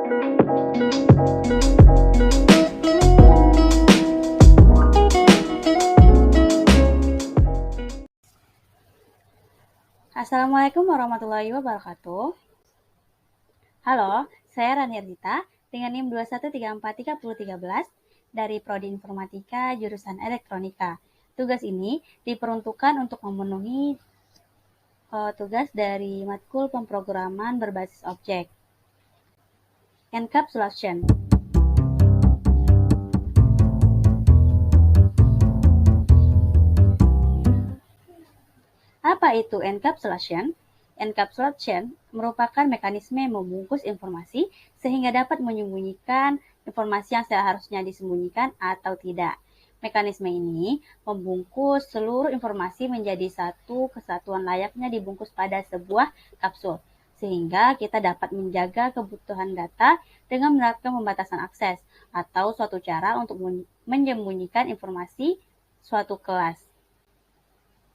Assalamualaikum warahmatullahi wabarakatuh. Halo, saya Rani Ardita dengan NIM 2134313 dari Prodi Informatika jurusan Elektronika. Tugas ini diperuntukkan untuk memenuhi tugas dari matkul pemrograman berbasis objek. Encapsulation. Apa itu encapsulation? Encapsulation merupakan mekanisme membungkus informasi sehingga dapat menyembunyikan informasi yang seharusnya disembunyikan atau tidak. Mekanisme ini membungkus seluruh informasi menjadi satu kesatuan layaknya dibungkus pada sebuah kapsul, sehingga kita dapat menjaga kebutuhan data dengan menerapkan pembatasan akses atau suatu cara untuk menyembunyikan informasi suatu kelas.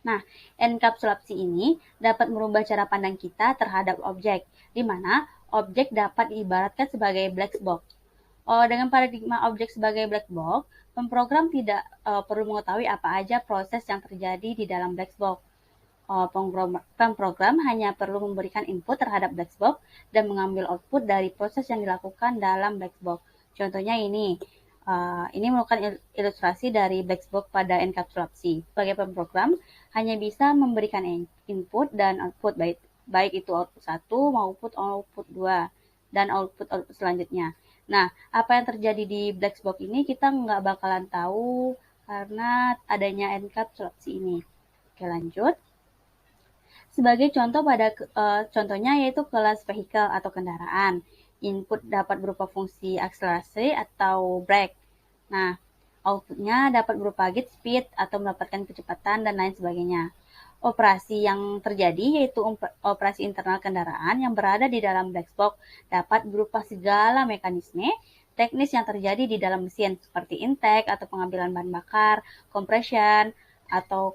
Nah, enkapsulasi ini dapat merubah cara pandang kita terhadap objek, di mana objek dapat diibaratkan sebagai black box. Dengan paradigma objek sebagai black box, pemrogram tidak perlu mengetahui apa aja proses yang terjadi di dalam black box. Pemrogram hanya perlu memberikan input terhadap black box dan mengambil output dari proses yang dilakukan dalam black box. Contohnya ini merupakan ilustrasi dari black box pada enkapsulasi. Sebagai pemrogram, hanya bisa memberikan input dan output, baik itu output 1 maupun output 2, dan output selanjutnya. Nah, apa yang terjadi di black box ini kita nggak bakalan tahu karena adanya enkapsulasi ini. Oke, lanjut. Sebagai contoh contohnya yaitu kelas vehicle atau kendaraan. Input dapat berupa fungsi akselerasi atau brake. Nah, outputnya dapat berupa gate speed atau mendapatkan kecepatan dan lain sebagainya. Operasi yang terjadi yaitu operasi internal kendaraan yang berada di dalam black box dapat berupa segala mekanisme teknis yang terjadi di dalam mesin seperti intake atau pengambilan bahan bakar, compression atau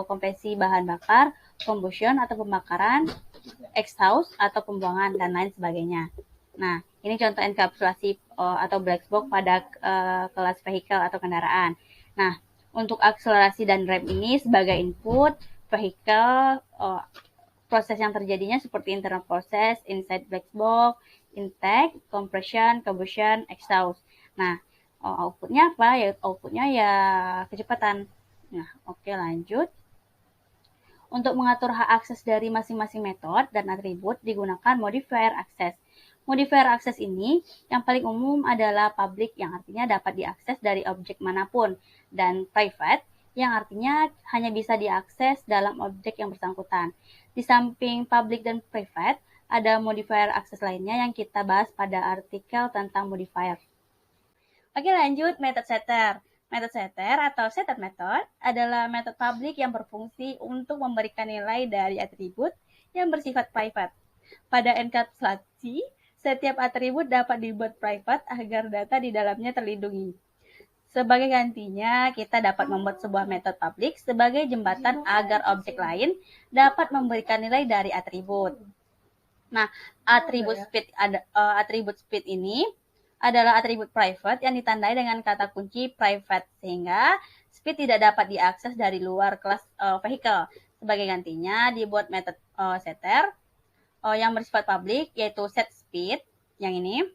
kompresi bahan bakar, combustion atau pembakaran, exhaust atau pembuangan dan lain sebagainya. Nah, ini contoh enkapsulasi atau black box pada kelas vehicle atau kendaraan. Nah, untuk akselerasi dan rem ini sebagai input, vehicle proses yang terjadinya seperti internal process, inside black box, intake, compression, combustion, exhaust. Nah, outputnya apa? Ya, outputnya ya kecepatan. Nah, oke, lanjut. Untuk mengatur hak akses dari masing-masing metode dan atribut digunakan modifier akses. Modifier akses ini yang paling umum adalah public yang artinya dapat diakses dari objek manapun dan private yang artinya hanya bisa diakses dalam objek yang bersangkutan. Di samping public dan private, ada modifier akses lainnya yang kita bahas pada artikel tentang modifier. Oke, lanjut method setter. Method setter atau setter method adalah metode publik yang berfungsi untuk memberikan nilai dari atribut yang bersifat private. Pada enkapsulasi, setiap atribut dapat dibuat private agar data di dalamnya terlindungi. Sebagai gantinya, kita dapat membuat sebuah metode publik sebagai jembatan agar objek lain dapat memberikan nilai dari atribut. Nah, atribut speed ini adalah atribut private yang ditandai dengan kata kunci private, sehingga speed tidak dapat diakses dari luar kelas vehicle. Sebagai gantinya, dibuat metode setter yang bersifat publik, yaitu set speed, yang ini.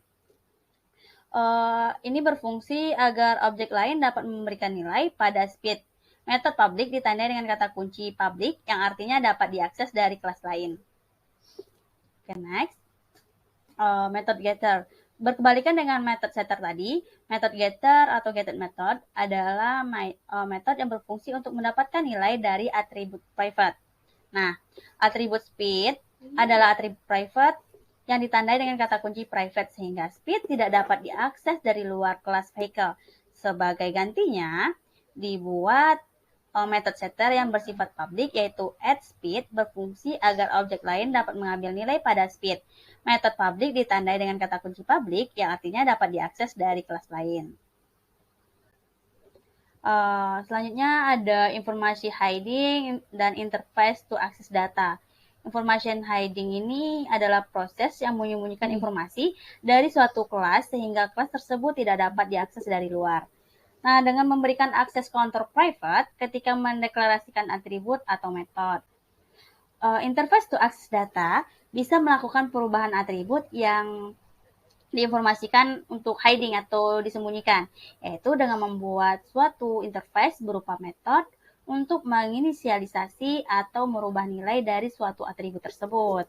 Ini berfungsi agar objek lain dapat memberikan nilai pada speed. Metode publik ditandai dengan kata kunci public yang artinya dapat diakses dari kelas lain. Oke, next. Method getter. Berkebalikan dengan method setter tadi, method getter atau getted method adalah metode yang berfungsi untuk mendapatkan nilai dari atribut private. Nah, atribut speed adalah atribut private yang ditandai dengan kata kunci private sehingga speed tidak dapat diakses dari luar kelas vehicle. Sebagai gantinya, dibuat metode setter yang bersifat public yaitu add speed berfungsi agar objek lain dapat mengambil nilai pada speed. Metode public ditandai dengan kata kunci public yang artinya dapat diakses dari kelas lain. Selanjutnya ada informasi hiding dan interface to access data. Information hiding ini adalah proses yang menyembunyikan informasi dari suatu kelas sehingga kelas tersebut tidak dapat diakses dari luar. Nah, dengan memberikan akses counter private ketika mendeklarasikan atribut atau metode. Interface to access data bisa melakukan perubahan atribut yang diinformasikan untuk hiding atau disembunyikan, yaitu dengan membuat suatu interface berupa metode untuk menginisialisasi atau merubah nilai dari suatu atribut tersebut.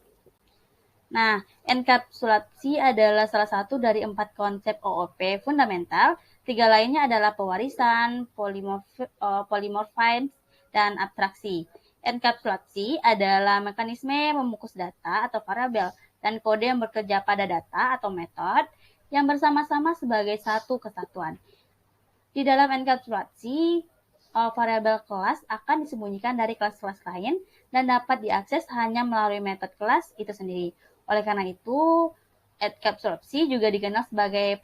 Nah, enkapsulasi adalah salah satu dari 4 konsep OOP fundamental. 3 lainnya adalah pewarisan, polymorphism, dan abstraksi. Enkapsulasi adalah mekanisme memukus data atau variabel dan kode yang bekerja pada data atau metode yang bersama-sama sebagai satu kesatuan. Di dalam enkapsulasi, variabel kelas akan disembunyikan dari kelas-kelas lain dan dapat diakses hanya melalui metode kelas itu sendiri. Oleh karena itu, enkapsulasi juga dikenal sebagai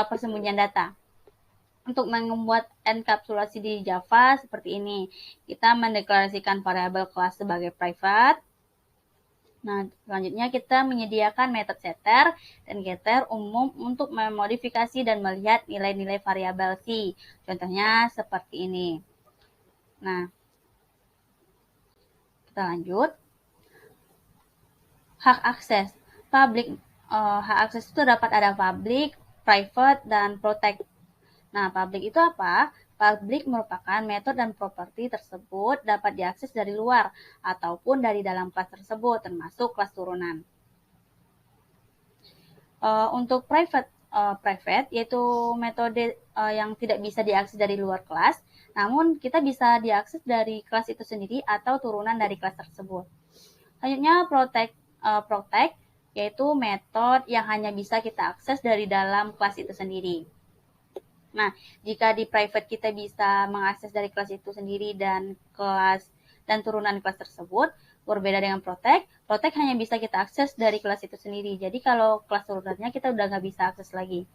persembunyian data. Untuk membuat enkapsulasi di Java seperti ini, kita mendeklarasikan variabel kelas sebagai private. Nah, selanjutnya kita menyediakan metode setter dan getter umum untuk memodifikasi dan melihat nilai-nilai variabel C. Contohnya seperti ini. Nah, kita lanjut. Hak akses. Hak akses itu dapat ada public, private, dan protect. Nah, public itu apa? Public merupakan metode dan properti tersebut dapat diakses dari luar ataupun dari dalam kelas tersebut, termasuk kelas turunan. Untuk private yaitu metode yang tidak bisa diakses dari luar kelas, namun kita bisa diakses dari kelas itu sendiri atau turunan dari kelas tersebut. Selanjutnya protect yaitu metode yang hanya bisa kita akses dari dalam kelas itu sendiri. Nah, jika di private kita bisa mengakses dari kelas itu sendiri dan kelas dan turunan kelas tersebut, berbeda dengan protect hanya bisa kita akses dari kelas itu sendiri. Jadi kalau kelas turunannya kita udah nggak bisa akses lagi.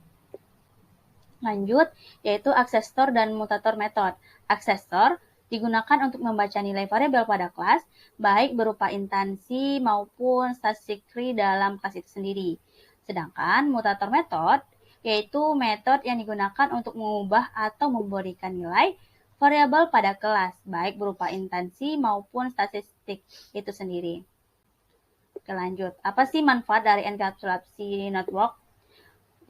Lanjut, yaitu accessor dan mutator method. Accessor digunakan untuk membaca nilai variabel pada kelas, baik berupa instansi maupun static tree dalam kelas itu sendiri. Sedangkan mutator method yaitu metode yang digunakan untuk mengubah atau memberikan nilai variabel pada kelas, baik berupa instansi maupun statistik itu sendiri. Oke, lanjut. Apa sih manfaat dari enkapsulasi network?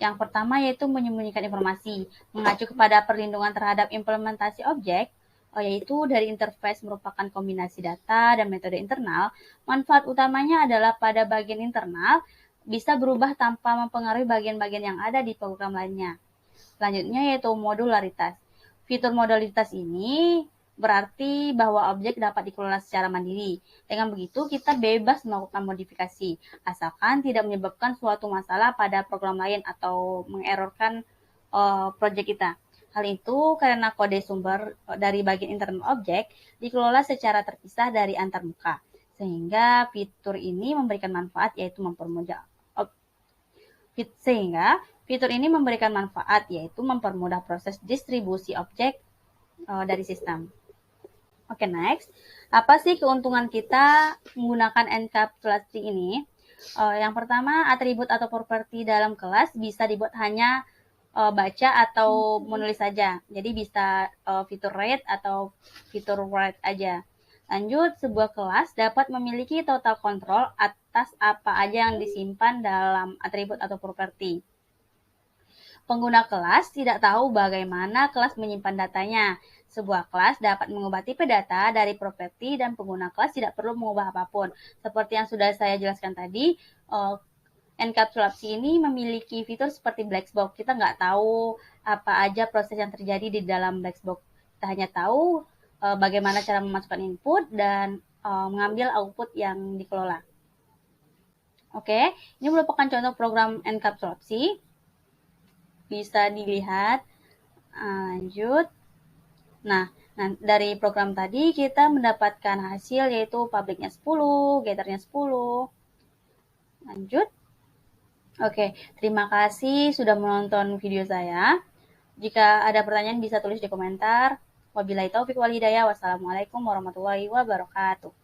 Yang pertama yaitu menyembunyikan informasi, mengacu kepada perlindungan terhadap implementasi objek, yaitu dari interface merupakan kombinasi data dan metode internal. Manfaat utamanya adalah pada bagian internal, bisa berubah tanpa mempengaruhi bagian-bagian yang ada di program lainnya. Selanjutnya yaitu modularitas. Fitur modularitas ini berarti bahwa objek dapat dikelola secara mandiri. Dengan begitu, kita bebas melakukan modifikasi, asalkan tidak menyebabkan suatu masalah pada program lain atau mengerorkan proyek kita. Hal itu karena kode sumber dari bagian internal objek dikelola secara terpisah dari antarmuka, sehingga fitur ini memberikan manfaat yaitu mempermudah proses distribusi objek dari sistem. Oke, next. Apa sih keuntungan kita menggunakan enkapsulasi ini? Yang pertama, atribut atau properti dalam kelas bisa dibuat hanya baca atau menulis saja. Jadi bisa fitur read atau fitur write aja. Lanjut, sebuah kelas dapat memiliki total control atas apa aja yang disimpan dalam atribut atau properti. Pengguna kelas tidak tahu bagaimana kelas menyimpan datanya. Sebuah kelas dapat mengubah tipe data dari properti dan pengguna kelas tidak perlu mengubah apapun. Seperti yang sudah saya jelaskan tadi, enkapsulasi ini memiliki fitur seperti black box. Kita nggak tahu apa aja proses yang terjadi di dalam black box. Kita hanya tahu bagaimana cara memasukkan input dan mengambil output yang dikelola. Oke, ini merupakan contoh program enkapsulasi. Bisa dilihat. Lanjut. Nah, dari program tadi kita mendapatkan hasil yaitu publicnya 10, getternya 10. Lanjut. Oke, terima kasih sudah menonton video saya. Jika ada pertanyaan bisa tulis di komentar. Wabillahi taufiq wal hidayah. Wassalamualaikum warahmatullahi wabarakatuh.